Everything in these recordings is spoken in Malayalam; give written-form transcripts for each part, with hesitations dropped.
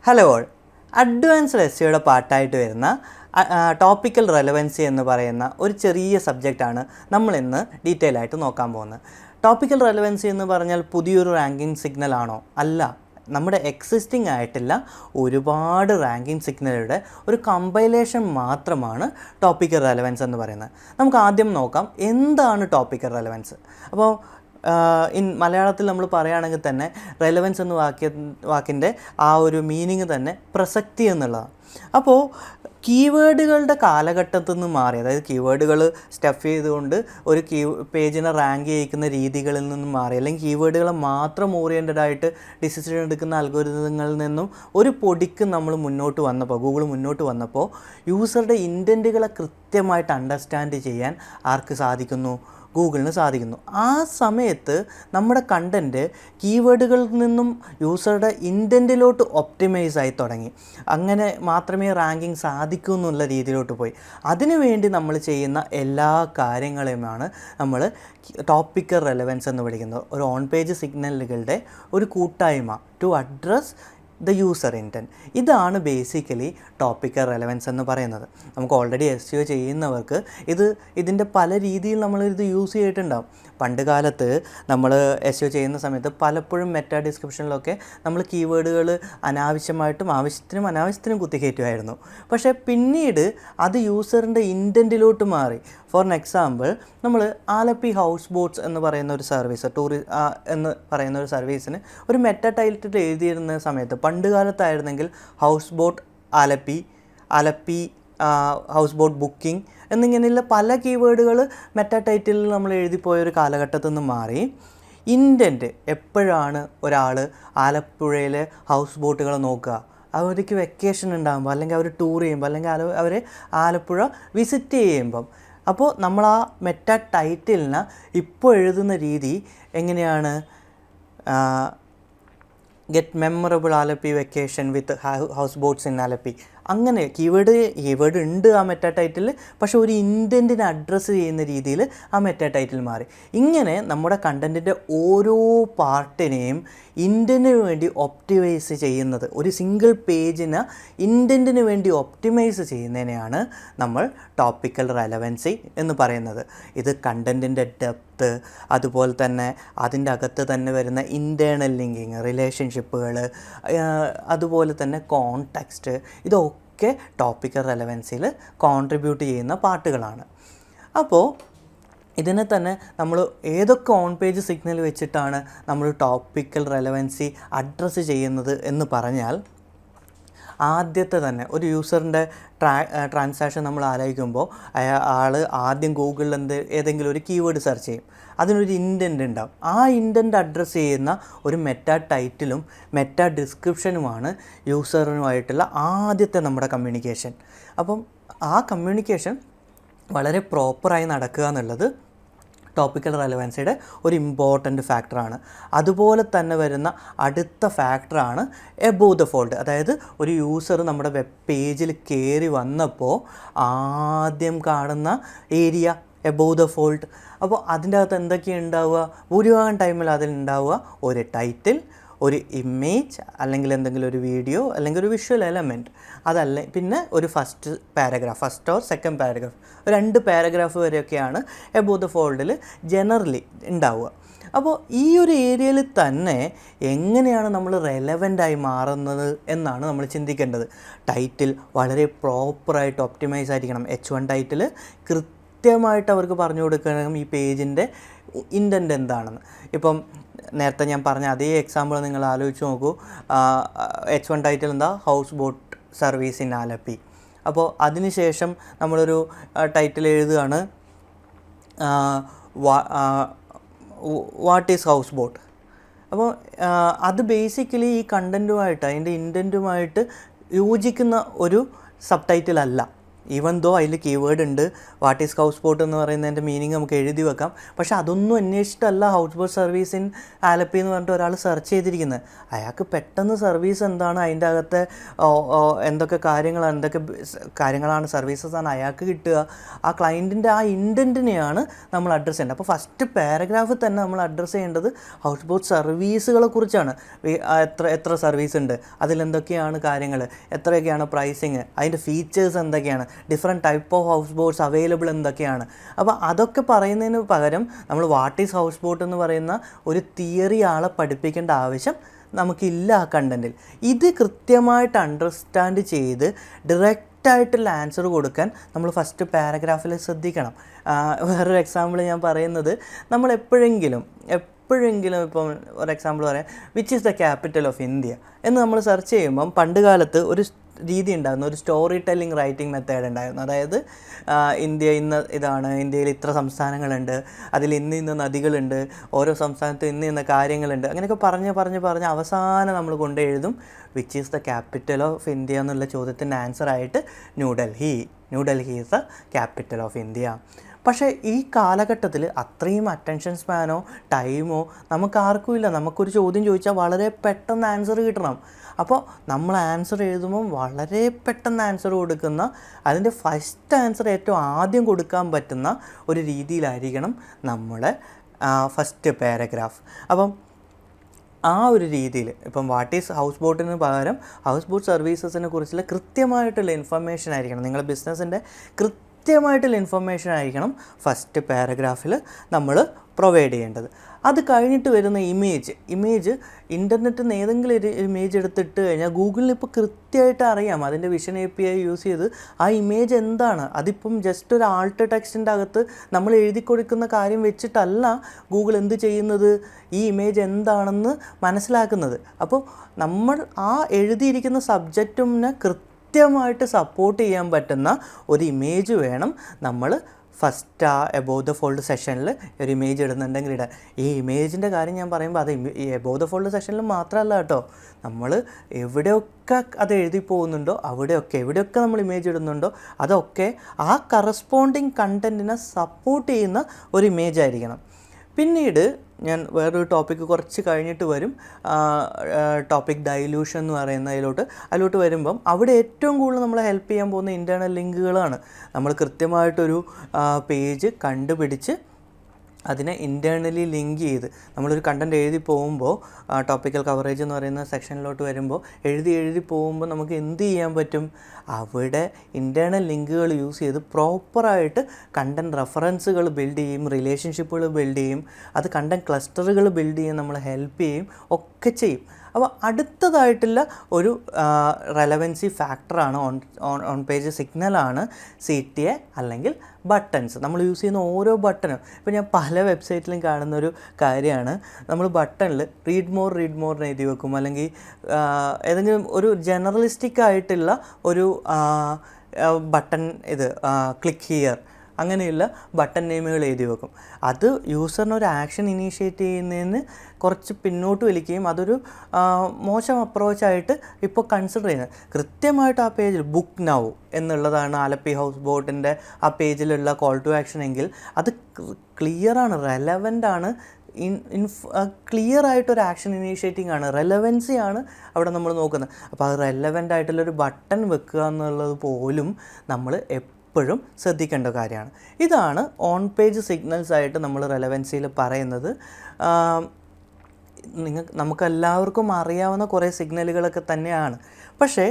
ഹലോ ഓൾ, അഡ്വാൻസ്ഡ് എസ്ഇഒയുടെ പാർട്ടായിട്ട് വരുന്ന ടോപ്പിക്കൽ റെലവൻസി എന്ന് പറയുന്ന ഒരു ചെറിയ സബ്ജക്റ്റാണ് നമ്മളിന്ന് ഡീറ്റെയിൽ ആയിട്ട് നോക്കാൻ പോകുന്നത്. ടോപ്പിക്കൽ റെലവൻസി എന്ന് പറഞ്ഞാൽ പുതിയൊരു റാങ്കിങ് സിഗ്നലാണോ? അല്ല, നമ്മുടെ എക്സിസ്റ്റിംഗ് ആയിട്ടുള്ള ഒരുപാട് റാങ്കിങ് സിഗ്നലുകളുടെ ഒരു കമ്പൈലേഷൻ മാത്രമാണ് ടോപ്പിക്കൽ റെലവൻസ് എന്ന് പറയുന്നത്. നമുക്ക് ആദ്യം നോക്കാം എന്താണ് ടോപ്പിക്കൽ റെലവൻസ്. അപ്പോൾ മലയാളത്തിൽ നമ്മൾ പറയുകയാണെങ്കിൽ തന്നെ റെലവൻസ് എന്ന വാക്കിൻ്റെ ആ ഒരു മീനിങ് തന്നെ പ്രസക്തി എന്നുള്ളതാണ്. അപ്പോൾ കീവേഡുകളുടെ കാലഘട്ടത്തിൽ നിന്ന് മാറി, അതായത് കീവേഡുകൾ സ്റ്റഫ് ചെയ്തുകൊണ്ട് ഒരു പേജിനെ റാങ്ക് ചെയ്യിക്കുന്ന രീതികളിൽ നിന്നും മാറി, അല്ലെങ്കിൽ കീവേഡുകളെ മാത്രം ഓറിയൻറ്റഡ് ആയിട്ട് ഡിസിഷൻ എടുക്കുന്ന അൽഗോരിതങ്ങളിൽ നിന്നും ഒരു പൊടിക്ക് നമ്മൾ മുന്നോട്ട് വന്നപ്പോൾ, ഗൂഗിൾ മുന്നോട്ട് വന്നപ്പോൾ യൂസറുടെ ഇൻറ്റൻറ്റുകളെ കൃത്യമായിട്ട് അണ്ടർസ്റ്റാൻഡ് ചെയ്യാൻ ആർക്ക് സാധിക്കുന്നു? ഗൂഗിളിന് സാധിക്കുന്നു. ആ സമയത്ത് നമ്മുടെ കണ്ടൻറ്റ് കീവേഡുകളിൽ നിന്നും യൂസറുടെ ഇൻറ്റൻറ്റിലോട്ട് ഒപ്റ്റിമൈസ് ആയി തുടങ്ങി. അങ്ങനെ മാത്രമേ റാങ്കിങ് സാധിക്കൂ എന്നുള്ള രീതിയിലോട്ട് പോയി. അതിനുവേണ്ടി നമ്മൾ ചെയ്യുന്ന എല്ലാ കാര്യങ്ങളെയുമാണ് നമ്മൾ ടോപ്പിക്കൽ റെലവൻസ് എന്ന് വിളിക്കുന്നത്. ഒരു ഓൺ പേജ് സിഗ്നലുകളുടെ ഒരു കൂട്ടായ്മ to address the user intent. ഇതാണ് ബേസിക്കലി ടോപ്പിക്കൽ റെലവൻസ് എന്ന് പറയുന്നത്. നമുക്ക് ഓൾറെഡി എസ്ഇഒ ചെയ്യുന്നവർക്ക് ഇതിൻ്റെ പല രീതിയിൽ നമ്മളിത് യൂസ് ചെയ്തിട്ടുണ്ടാകും. പണ്ട് കാലത്ത് നമ്മൾ എസ്ഇഒ ചെയ്യുന്ന സമയത്ത് പലപ്പോഴും മെറ്റാ ഡിസ്ക്രിപ്ഷനിലൊക്കെ നമ്മൾ കീവേഡുകൾ ആവശ്യത്തിനും അനാവശ്യത്തിനും കുത്തിക്കയറ്റുമായിരുന്നു. പക്ഷേ പിന്നീട് അത് യൂസറിൻ്റെ ഇൻറ്റൻറ്റിലോട്ട് മാറി. ഫോർ എക്സാമ്പിൾ, നമ്മൾ ആലപ്പി ഹൗസ് ബോട്ട്സ് എന്ന് പറയുന്ന ഒരു സർവീസ്, എന്ന് പറയുന്ന ഒരു സർവീസിന് ഒരു മെറ്റാ ടൈറ്റിൽ എഴുതിയിരുന്ന സമയത്ത്, പണ്ട് കാലത്തായിരുന്നെങ്കിൽ houseboat Alleppey houseboat booking എന്നിങ്ങനെയുള്ള പല കീവേഡുകൾ മെറ്റാ ടൈറ്റിലിൽ നമ്മൾ എഴുതിപ്പോയൊരു കാലഘട്ടത്തിൽ നിന്ന് മാറി ഇൻറ്റൻറ്റ് എപ്പോഴാണ് ഒരാൾ ആലപ്പുഴയിലെ ഹൗസ് ബോട്ടുകൾ നോക്കുക? അവർക്ക് വെക്കേഷൻ ഉണ്ടാകുമ്പോൾ, അല്ലെങ്കിൽ അവർ ടൂർ ചെയ്യുമ്പോൾ, അല്ലെങ്കിൽ അവർ ആലപ്പുഴ വിസിറ്റ് ചെയ്യുമ്പം. അപ്പോൾ നമ്മൾ ആ മെറ്റാ ടൈറ്റിലിന് ഇപ്പോൾ എഴുതുന്ന രീതി എങ്ങനെയാണ്? Get memorable Alleppey vacation with houseboats in Alleppey. അങ്ങനെ കീവേഡ് ഉണ്ട് ആ മെറ്റാ ടൈറ്റിൽ, പക്ഷേ ഒരു ഇൻറ്റൻറ്റിനെ അഡ്രസ്സ് ചെയ്യുന്ന രീതിയിൽ ആ മെറ്റാ ടൈറ്റിൽ മാറി. ഇങ്ങനെ നമ്മുടെ കണ്ടൻറ്റിൻ്റെ ഓരോ പാർട്ടിനെയും ഇൻറ്റൻറ്റിന് വേണ്ടി ഒപ്റ്റിമൈസ് ചെയ്യുന്നത്, ഒരു സിംഗിൾ പേജിന് ഇൻറ്റൻറ്റിന് വേണ്ടി ഒപ്റ്റിമൈസ് ചെയ്യുന്നതിനെയാണ് നമ്മൾ ടോപ്പിക്കൽ റെലവൻസി എന്ന് പറയുന്നത്. ഇത് കണ്ടൻറ്റിൻ്റെ ഡെപ്ത്ത്, അതുപോലെ തന്നെ അതിൻ്റെ അകത്ത് തന്നെ വരുന്ന ഇൻറ്റേർണൽ ലിങ്കിങ്, റിലേഷൻഷിപ്പുകൾ, അതുപോലെ തന്നെ കോൺടെക്സ്റ്റ്, ഇതൊക്കെ ടോപ്പിക്കൽ റെലവൻസിയിൽ കോൺട്രിബ്യൂട്ട് ചെയ്യുന്ന പാർട്ടുകളാണ്. അപ്പോൾ ഇതിനെ തന്നെ നമ്മൾ ഏതൊക്കെ ഓൺ പേജ് സിഗ്നൽ വെച്ചിട്ടാണ് നമ്മൾ ടോപ്പിക്കൽ റെലവൻസി അഡ്രസ്സ് ചെയ്യുന്നത് എന്ന് പറഞ്ഞാൽ, ആദ്യത്തെ തന്നെ ഒരു യൂസറിൻ്റെ ട്രാൻസാക്ഷൻ നമ്മൾ ആലോചിക്കുമ്പോൾ ആൾ ആദ്യം ഗൂഗിളിൽ ഏതെങ്കിലും ഒരു കീവേഡ് സെർച്ച് ചെയ്യും. അതിനൊരു ഇൻറ്റൻറ്റ് ഉണ്ടാവും. ആ ഇൻറ്റൻറ്റ് അഡ്രസ്സ് ചെയ്യുന്ന ഒരു മെറ്റാ ടൈറ്റിലും മെറ്റാ ഡിസ്ക്രിപ്ഷനുമാണ് യൂസറുമായിട്ടുള്ള ആദ്യത്തെ നമ്മുടെ കമ്മ്യൂണിക്കേഷൻ. അപ്പം ആ കമ്മ്യൂണിക്കേഷൻ വളരെ പ്രോപ്പറായി നടക്കുക എന്നുള്ളത് ടോപ്പിക്കൽ റെലവൻസിയുടെ ഒരു ഇമ്പോർട്ടൻറ്റ് ഫാക്ടറാണ്. അതുപോലെ തന്നെ വരുന്ന അടുത്ത ഫാക്ടറാണ് എബോവ് ദ ഫോൾഡ്. അതായത് ഒരു യൂസർ നമ്മുടെ വെബ് പേജിൽ കയറി വന്നപ്പോൾ ആദ്യം കാണുന്ന ഏരിയ എബോവ് ദ ഫോൾഡ്. അപ്പോൾ അതിൻ്റെ അകത്ത് എന്തൊക്കെയാണ് ഉണ്ടാവുക? ഭൂരിഭാഗം ടൈമിൽ അതിലുണ്ടാവുക ഒരു ടൈറ്റിൽ, ഒരു ഇമേജ്, അല്ലെങ്കിൽ എന്തെങ്കിലും ഒരു വീഡിയോ, അല്ലെങ്കിൽ ഒരു വിഷ്വൽ എലമെൻറ്റ്, അതല്ല പിന്നെ ഒരു first or second paragraph, 2 paragraph വരെയൊക്കെയാണ് എബോവ് ദ ഫോൾഡിൽ ജനറലി ഉണ്ടാവുക. അപ്പോൾ ഈ ഒരു ഏരിയയിൽ തന്നെ എങ്ങനെയാണ് നമ്മൾ റെലവൻ്റായി മാറുന്നത് എന്നാണ് നമ്മൾ ചിന്തിക്കേണ്ടത്. ടൈറ്റിൽ വളരെ പ്രോപ്പറായിട്ട് ഒപ്റ്റിമൈസ് ആയിരിക്കണം. H1 ടൈറ്റിൽ കൃത്യമായിട്ട് അവർക്ക് പറഞ്ഞു കൊടുക്കണം ഈ പേജിൻ്റെ ഇൻറ്റൻറ്റ് എന്താണെന്ന്. ഇപ്പം നേരത്തെ ഞാൻ പറഞ്ഞ അതേ എക്സാമ്പിൾ നിങ്ങൾ ആലോചിച്ച് നോക്കൂ. H1 ടൈറ്റിൽ എന്താ? House boat service in Alleppey. അപ്പോൾ അതിനുശേഷം നമ്മളൊരു ടൈറ്റിൽ എഴുതുകയാണ് വാട്ട് ഈസ് ഹൗസ് ബോട്ട്. അപ്പോൾ അത് ബേസിക്കലി ഈ കണ്ടൻറ്റുമായിട്ട്, അതിൻ്റെ ഇൻറ്റൻറ്റുമായിട്ട് യോജിക്കുന്ന ഒരു സബ് ടൈറ്റിൽ അല്ല. ഈവൻ ദോ അതിൽ കീവേഡ് ഉണ്ട്, വാട്ട് ഈസ് ഹൗസ് ബോട്ട് എന്ന് പറയുന്നതിൻ്റെ മീനിങ് നമുക്ക് എഴുതി വെക്കാം. പക്ഷെ അതൊന്നും അന്വേഷിച്ചിട്ടല്ല houseboat service in Alleppey എന്ന് പറഞ്ഞിട്ട് ഒരാൾ സെർച്ച് ചെയ്തിരിക്കുന്നത്. അയാൾക്ക് പെട്ടെന്ന് സർവീസ് എന്താണ്, അതിൻ്റെ അകത്തെ എന്തൊക്കെ കാര്യങ്ങളാണ് സർവീസസാണ് അയാൾക്ക് കിട്ടുക, ആ ക്ലയൻറ്റിൻ്റെ ആ ഇൻറ്റൻറ്റിനെയാണ് നമ്മൾ അഡ്രസ്സ് ചെയ്യേണ്ടത്. അപ്പോൾ ഫസ്റ്റ് പാരഗ്രാഫിൽ തന്നെ നമ്മൾ അഡ്രസ്സ് ചെയ്യേണ്ടത് ഹൗസ് ബോട്ട് സർവീസുകളെ കുറിച്ചാണ്. എത്ര സർവീസ് ഉണ്ട്, അതിലെന്തൊക്കെയാണ് കാര്യങ്ങൾ, എത്രയൊക്കെയാണ് പ്രൈസിങ്, അതിൻ്റെ ഫീച്ചേഴ്സ് എന്തൊക്കെയാണ്, different type of houseboats available എന്തൊക്കെയാണ്. അപ്പോൾ അതൊക്കെ പറയുന്നതിന് പകരം നമ്മൾ വാട്ട് ഈസ് ഹൗസ് ബോട്ട് എന്ന് പറയുന്ന ഒരു തിയറി ആളെ പഠിപ്പിക്കേണ്ട ആവശ്യം നമുക്കില്ല ആ കണ്ടൻറ്റിൽ. ഇത് കൃത്യമായിട്ട് അണ്ടർസ്റ്റാൻഡ് ചെയ്ത് ഡയറക്റ്റായിട്ടുള്ള ആൻസർ കൊടുക്കാൻ നമ്മൾ ഫസ്റ്റ് പാരഗ്രാഫിൽ ശ്രദ്ധിക്കണം. വേറൊരു എക്സാമ്പിൾ ഞാൻ പറയുന്നത്, നമ്മൾ എപ്പോഴെങ്കിലും ഇപ്പം ഒരു എക്സാമ്പിൾ പറയാം, which is the capital of India എന്ന് നമ്മൾ സെർച്ച് ചെയ്യുമ്പം പണ്ട് കാലത്ത് ഒരു രീതി ഉണ്ടായിരുന്നു, ഒരു സ്റ്റോറി ടെല്ലിംഗ് റൈറ്റിംഗ് മെത്തേഡ് ഉണ്ടായിരുന്നു. അതായത് ഇന്ത്യ ഇതാണ്, ഇന്ത്യയിൽ ഇത്ര സംസ്ഥാനങ്ങളുണ്ട്, അതിൽ ഇന്ന നദികളുണ്ട്, ഓരോ സംസ്ഥാനത്തും ഇന്ന കാര്യങ്ങളുണ്ട്, അങ്ങനെയൊക്കെ പറഞ്ഞ് അവസാനം നമ്മൾ കൊണ്ട് എഴുതും which is the capital of India എന്നുള്ള ചോദ്യത്തിൻ്റെ ആൻസറായിട്ട് New Delhi is the capital of India. പക്ഷേ ഈ കാലഘട്ടത്തിൽ അത്രയും അറ്റൻഷൻ സ്പാനോ ടൈമോ നമുക്കാർക്കും ഇല്ല. നമുക്കൊരു ചോദ്യം ചോദിച്ചാൽ വളരെ പെട്ടെന്ന് ആൻസർ കിട്ടണം. അപ്പോൾ നമ്മൾ ആൻസർ എഴുതുമ്പം വളരെ പെട്ടെന്ന് ആൻസർ കൊടുക്കുന്ന, അതിൻ്റെ ഫസ്റ്റ് ആൻസർ ഏറ്റവും ആദ്യം കൊടുക്കാൻ പറ്റുന്ന ഒരു രീതിയിലായിരിക്കണം നമ്മുടെ ഫസ്റ്റ് പാരഗ്രാഫ്. അപ്പം ആ ഒരു രീതിയിൽ ഇപ്പം വാട്ട് ഈസ് ഹൗസ് ബോട്ടിന് പകരം ഹൗസ് ബോട്ട് സർവീസസിനെ കുറിച്ചുള്ള കൃത്യമായിട്ടുള്ള ഇൻഫർമേഷൻ ആയിരിക്കണം, നിങ്ങളുടെ ബിസിനസ്സിൻ്റെ കൃത്യമായിട്ടുള്ള ഇൻഫർമേഷൻ ആയിരിക്കണം ഫസ്റ്റ് പാരഗ്രാഫിൽ നമ്മൾ പ്രൊവൈഡ് ചെയ്യേണ്ടത്. അത് കഴിഞ്ഞിട്ട് വരുന്ന ഇമേജ് ഇൻ്റർനെറ്റിൽ നിന്ന് ഏതെങ്കിലും ഒരു ഇമേജ് എടുത്തിട്ട് കഴിഞ്ഞാൽ ഗൂഗിളിൽ ഇപ്പോൾ കൃത്യമായിട്ട് അറിയാം, അതിൻ്റെ വിഷൻ API യൂസ് ചെയ്ത് ആ ഇമേജ് എന്താണ്, അതിപ്പം ജസ്റ്റ് ഒരു ആൾട്ട് ടെക്സ്റ്റിൻ്റെ അകത്ത് നമ്മൾ എഴുതി കൊടുക്കുന്ന കാര്യം വെച്ചിട്ടല്ല ഗൂഗിൾ എന്ത് ചെയ്യുന്നത്, ഈ ഇമേജ് എന്താണെന്ന് മനസ്സിലാക്കുന്നത്. അപ്പോൾ നമ്മൾ ആ എഴുതിയിരിക്കുന്ന സബ്ജക്റ്റിനെ കൃത്യമായിട്ട് സപ്പോർട്ട് ചെയ്യാൻ പറ്റുന്ന ഒരു ഇമേജ് വേണം നമ്മൾ ഫസ്റ്റ് എബോവ് ദ ഫോൾഡ് സെഷനിൽ ഒരു ഇമേജ് ഇടുന്നുണ്ടെങ്കിൽ ഇടാൻ. ഈ ഇമേജിൻ്റെ കാര്യം ഞാൻ പറയുമ്പോൾ അത് ഈ എബോവ് ദ ഫോൾഡ് സെഷനിൽ മാത്രമല്ല കേട്ടോ, നമ്മൾ എവിടെയൊക്കെ അത് എഴുതി പോകുന്നുണ്ടോ എവിടെയൊക്കെ നമ്മൾ ഇമേജ് ഇടുന്നുണ്ടോ അതൊക്കെ ആ കറസ്പോണ്ടിങ് കണ്ടൻറ്റിനെ സപ്പോർട്ട് ചെയ്യുന്ന ഒരു ഇമേജ് ആയിരിക്കണം. പിന്നീട് ഞാൻ വേറൊരു ടോപ്പിക്ക് കുറച്ച് കഴിഞ്ഞിട്ട് വരും, ടോപ്പിക് ഡൈല്യൂഷൻ എന്ന് അതിലോട്ട് വരുമ്പം അവിടെ ഏറ്റവും കൂടുതൽ നമ്മളെ ഹെൽപ്പ് ചെയ്യാൻ പോകുന്ന ഇൻറ്റേർണൽ ലിങ്കുകളാണ്. നമ്മൾ കൃത്യമായിട്ടൊരു പേജ് കണ്ടുപിടിച്ച് അതിനെ ഇൻറ്റേർണലി ലിങ്ക് ചെയ്ത് നമ്മളൊരു കണ്ടൻറ്റ് എഴുതി പോകുമ്പോൾ ടോപ്പിക്കൽ കവറേജ് എന്ന് പറയുന്ന സെക്ഷനിലോട്ട് വരുമ്പോൾ എഴുതി പോകുമ്പോൾ നമുക്ക് എന്ത് ചെയ്യാൻ പറ്റും, അവിടെ ഇൻറ്റേർണൽ ലിങ്കുകൾ യൂസ് ചെയ്ത് പ്രോപ്പറായിട്ട് കണ്ടൻറ്റ് റെഫറൻസുകൾ ബിൽഡ് ചെയ്യും, റിലേഷൻഷിപ്പുകൾ ബിൽഡ് ചെയ്യും, അത് കണ്ടൻറ്റ് ക്ലസ്റ്ററുകൾ ബിൽഡ് ചെയ്യാൻ നമ്മളെ ഹെൽപ്പ് ചെയ്യും, ഒക്കെ ചെയ്യും. അപ്പോൾ അടുത്തതായിട്ടുള്ള ഒരു റെലവൻസി ഫാക്ടറാണ് ഓൺ പേജ് സിഗ്നലാണ് CTA അല്ലെങ്കിൽ ബട്ടൺസ്. നമ്മൾ യൂസ് ചെയ്യുന്ന ഓരോ ബട്ടണും ഇപ്പോൾ ഞാൻ പല വെബ്സൈറ്റിലും കാണുന്നൊരു കാര്യമാണ്, നമ്മൾ ബട്ടണിൽ റീഡ് മോർ എന്ന് എഴുതി വെക്കും, അല്ലെങ്കിൽ ഏതെങ്കിലും ഒരു ജനറലിസ്റ്റിക് ആയിട്ടുള്ള ഒരു ബട്ടൺ ക്ലിക്ക് ഹിയർ അങ്ങനെയുള്ള ബട്ടൺ നെയിമുകൾ എഴുതി വെക്കും. അത് യൂസറിന് ഒരു ആക്ഷൻ ഇനീഷ്യേറ്റ് ചെയ്യുന്നതിന് കുറച്ച് പിന്നോട്ട് വലിക്കുകയും അതൊരു മോശം അപ്രോച്ചായിട്ട് ഇപ്പോൾ കൺസിഡർ ചെയ്യുന്നത്. കൃത്യമായിട്ട് ആ പേജിൽ ബുക്ക് നൗ എന്നുള്ളതാണ് ആലപ്പി ഹൗസ് ബോട്ടിൻ്റെ ആ പേജിലുള്ള കോൾ ടു ആക്ഷൻ എങ്കിൽ അത് ക്ലിയറാണ്, റെലവൻ്റാണ്, ക്ലിയർ ആയിട്ടൊരു ആക്ഷൻ ഇനീഷ്യേറ്റിംഗ് ആണ്, റെലവൻസിയാണ് അവിടെ നമ്മൾ നോക്കുന്നത്. അപ്പോൾ അത് റെലവൻ്റ് ആയിട്ടുള്ളൊരു ബട്ടൺ വെക്കുക എന്നുള്ളത് പോലും നമ്മൾ എപ്പോഴും ശ്രദ്ധിക്കേണ്ട കാര്യമാണ്. ഇതാണ് ഓൺ പേജ് സിഗ്നൽസ് ആയിട്ട് നമ്മൾ റെലവൻസിയിൽ പറയുന്നത്. നമുക്കെല്ലാവർക്കും അറിയാവുന്ന കുറേ സിഗ്നലുകളൊക്കെ തന്നെയാണ്, പക്ഷേ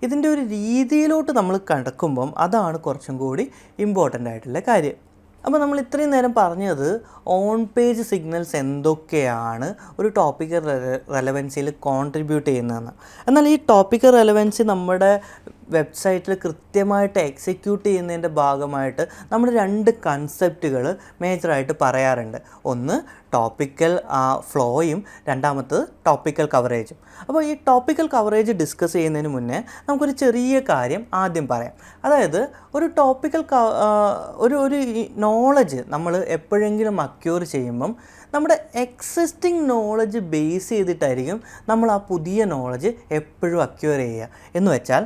ഇതിൻ്റെ ഒരു രീതിയിലോട്ട് നമ്മൾ കടക്കുമ്പം അതാണ് കുറച്ചും കൂടി ഇമ്പോർട്ടൻ്റ് ആയിട്ടുള്ള കാര്യം. അപ്പോൾ നമ്മൾ ഇത്രയും നേരം പറഞ്ഞത് ഓൺ പേജ് സിഗ്നൽസ് എന്തൊക്കെയാണ് ഒരു ടോപ്പിക്കൽ റെലവൻസിയിൽ കോൺട്രിബ്യൂട്ട് ചെയ്യുന്നതെന്ന്. എന്നാൽ ഈ ടോപ്പിക്കൽ റെലവൻസി നമ്മുടെ വെബ്സൈറ്റിൽ കൃത്യമായിട്ട് എക്സിക്യൂട്ട് ചെയ്യുന്നതിൻ്റെ ഭാഗമായിട്ട് നമ്മൾ 2 കൺസെപ്റ്റുകൾ മേജറായിട്ട് പറയാറുണ്ട്. ഒന്ന് ടോപ്പിക്കൽ ഫ്ലോയും, രണ്ടാമത്തത് ടോപ്പിക്കൽ കവറേജും. അപ്പോൾ ഈ ടോപ്പിക്കൽ കവറേജ് ഡിസ്കസ് ചെയ്യുന്നതിന് മുന്നേ നമുക്കൊരു ചെറിയ കാര്യം ആദ്യം പറയാം. അതായത് ഒരു ടോപ്പിക്കൽ ഒരു നോളജ് നമ്മൾ എപ്പോഴെങ്കിലും അക്യൂർ ചെയ്യുമ്പം നമ്മുടെ എക്സിസ്റ്റിംഗ് നോളജ് ബേസ് ചെയ്തിട്ടായിരിക്കും നമ്മൾ ആ പുതിയ നോളജ് എപ്പോഴും അക്യൂർ ചെയ്യുക. എന്ന് വെച്ചാൽ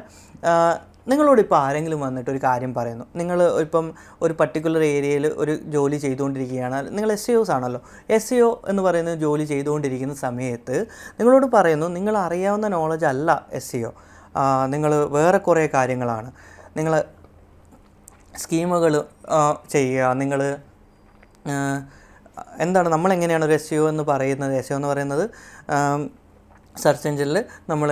നിങ്ങളോടിപ്പോൾ ആരെങ്കിലും വന്നിട്ട് ഒരു കാര്യം പറയുന്നു, നിങ്ങൾ ഇപ്പം ഒരു പർട്ടിക്കുലർ ഏരിയയിൽ ഒരു ജോലി ചെയ്തുകൊണ്ടിരിക്കുകയാണ്, നിങ്ങൾ SEOs ആണല്ലോ, SEO എന്ന് പറയുന്ന ജോലി ചെയ്തുകൊണ്ടിരിക്കുന്ന സമയത്ത് നിങ്ങളോട് പറയുന്നു നിങ്ങൾ അറിയാവുന്ന നോളജ് അല്ല SEO, നിങ്ങൾ വേറെ കുറേ കാര്യങ്ങളാണ്, നിങ്ങൾ സ്കീമുകൾ ചെയ്യുക, നിങ്ങൾ എന്താണ് നമ്മളെങ്ങനെയാണ് ഒരു SEO എന്ന് പറയുന്നത്. SEO എന്ന് പറയുന്നത് സെർച്ച് എഞ്ചിനിൽ നമ്മൾ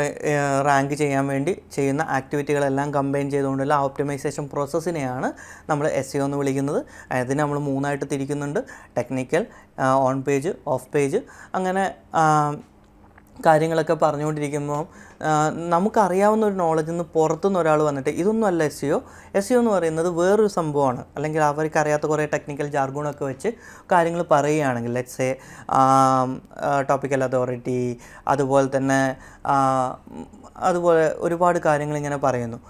റാങ്ക് ചെയ്യാൻ വേണ്ടി ചെയ്യുന്ന ആക്ടിവിറ്റികളെല്ലാം കമ്പൈൻ ചെയ്തുകൊണ്ടുള്ള ഓപ്റ്റിമൈസേഷൻ പ്രോസസ്സിനെയാണ് നമ്മൾ SEO എന്ന് വിളിക്കുന്നത്. അതിന് നമ്മൾ 3ആയിട്ട് തിരിക്കുന്നുണ്ട്: technical, on page, off page. അങ്ങനെ കാര്യങ്ങളൊക്കെ പറഞ്ഞുകൊണ്ടിരിക്കുമ്പോൾ നമുക്കറിയാവുന്ന ഒരു നോളജിൽ നിന്ന് പുറത്തുനിന്ന് ഒരാൾ വന്നിട്ട് ഇതൊന്നുമല്ല SEO എന്ന് പറയുന്നത് വേറൊരു സംഭവമാണ്, അല്ലെങ്കിൽ അവർക്കറിയാത്ത കുറേ ടെക്നിക്കൽ ജാർഗോണൊക്കെ വെച്ച് കാര്യങ്ങൾ പറയുകയാണെങ്കിൽ, ലെറ്റ്സ് സേ ടോപ്പിക്കൽ അതോറിറ്റി, അതുപോലെ തന്നെ അതുപോലെ ഒരുപാട് കാര്യങ്ങൾ ഇങ്ങനെ പറയുന്നു.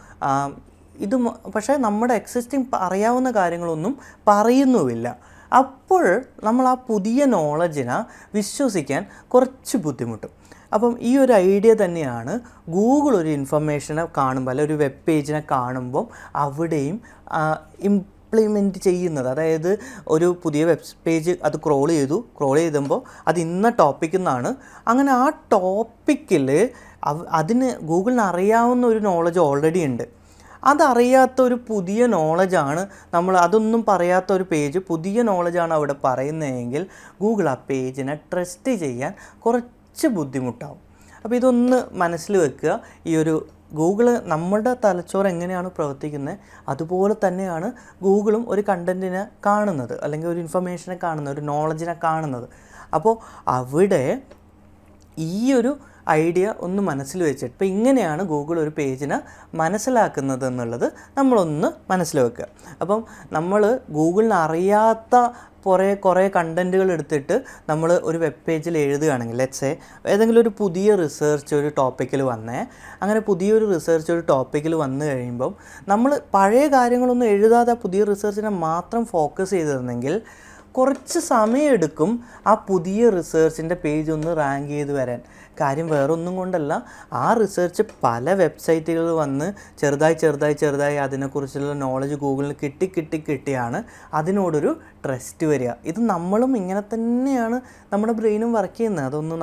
ഇത് പക്ഷേ നമ്മുടെ എക്സിസ്റ്റിംഗ് അറിയാവുന്ന കാര്യങ്ങളൊന്നും പറയുന്നുമില്ല. അപ്പോൾ നമ്മൾ ആ പുതിയ നോളജിനെ വിശ്വസിക്കാൻ കുറച്ച് ബുദ്ധിമുട്ടും. അപ്പം ഈ ഒരു ഐഡിയ തന്നെയാണ് ഗൂഗിൾ ഒരു ഇൻഫർമേഷനെ കാണുമ്പോൾ, അല്ലെങ്കിൽ ഒരു വെബ് പേജിനെ കാണുമ്പം അവിടെയും ഇംപ്ലിമെൻറ്റ് ചെയ്യുന്നത്. അതായത് ഒരു പുതിയ വെബ് പേജ് അത് ക്രോൾ ചെയ്തുമ്പോൾ അത് ഇന്ന ടോപ്പിക്കിൽ നിന്നാണ്, അങ്ങനെ ആ ടോപ്പിക്കിൽ അതിന് ഗൂഗിളിന് അറിയാവുന്ന ഒരു നോളജ് ഓൾറെഡി ഉണ്ട്. അതറിയാത്ത ഒരു പുതിയ നോളജാണ് അതൊന്നും പറയാത്ത ഒരു പേജ്, പുതിയ നോളജാണ് അവിടെ പറയുന്നതെങ്കിൽ ഗൂഗിൾ ആ പേജിനെ ട്രസ്റ്റ് ചെയ്യാൻ കുറച്ച് ബുദ്ധിമുട്ടാവും. അപ്പോൾ ഇതൊന്ന് മനസ്സിൽ വെക്കുക. ഈ ഒരു ഗൂഗിള് നമ്മുടെ തലച്ചോറ് എങ്ങനെയാണ് പ്രവർത്തിക്കുന്നത് അതുപോലെ തന്നെയാണ് ഗൂഗിളും ഒരു കണ്ടൻറ്റിനെ കാണുന്നത്, അല്ലെങ്കിൽ ഒരു ഇൻഫർമേഷനെ കാണുന്നത്, ഒരു നോളജിനെ കാണുന്നത്. അപ്പോൾ അവിടെ ഈ ഒരു ഐഡിയ ഒന്ന് മനസ്സിൽ വെച്ചിട്ട് ഇപ്പോൾ ഇങ്ങനെയാണ് ഗൂഗിൾ ഒരു പേജിനെ മനസ്സിലാക്കുന്നത് എന്നുള്ളത് നമ്മളൊന്ന് മനസ്സിൽ വെക്കുക. അപ്പം നമ്മൾ ഗൂഗിളിന് അറിയാത്ത കുറേ കണ്ടൻറ്റുകൾ എടുത്തിട്ട് നമ്മൾ ഒരു വെബ് പേജിൽ എഴുതുകയാണെങ്കിൽ, ലെറ്റ്സ് സേ ഏതെങ്കിലും ഒരു പുതിയ റിസർച്ച് ഒരു ടോപ്പിക്കിൽ അങ്ങനെ പുതിയൊരു റിസർച്ച് ഒരു ടോപ്പിക്കിൽ വന്നു കഴിയുമ്പം നമ്മൾ പഴയ കാര്യങ്ങളൊന്നും എഴുതാതെ പുതിയ റിസർച്ചിനെ മാത്രം ഫോക്കസ് ചെയ്തിരുന്നെങ്കിൽ കുറച്ച് സമയമെടുക്കും ആ പുതിയ റിസർച്ചിൻ്റെ പേജ് ഒന്ന് റാങ്ക് ചെയ്ത് വരാൻ. കാര്യം വേറൊന്നും കൊണ്ടല്ല, ആ റിസർച്ച് പല വെബ്സൈറ്റുകളിൽ വന്ന് ചെറുതായി അതിനെക്കുറിച്ചുള്ള നോളജ് ഗൂഗിളിൽ കിട്ടിയാണ് അതിനോടൊരു ട്രസ്റ്റ് വരിക. ഇത് നമ്മളും ഇങ്ങനെ തന്നെയാണ് നമ്മുടെ ബ്രെയിനും വർക്ക് ചെയ്യുന്നത്. അതൊന്നും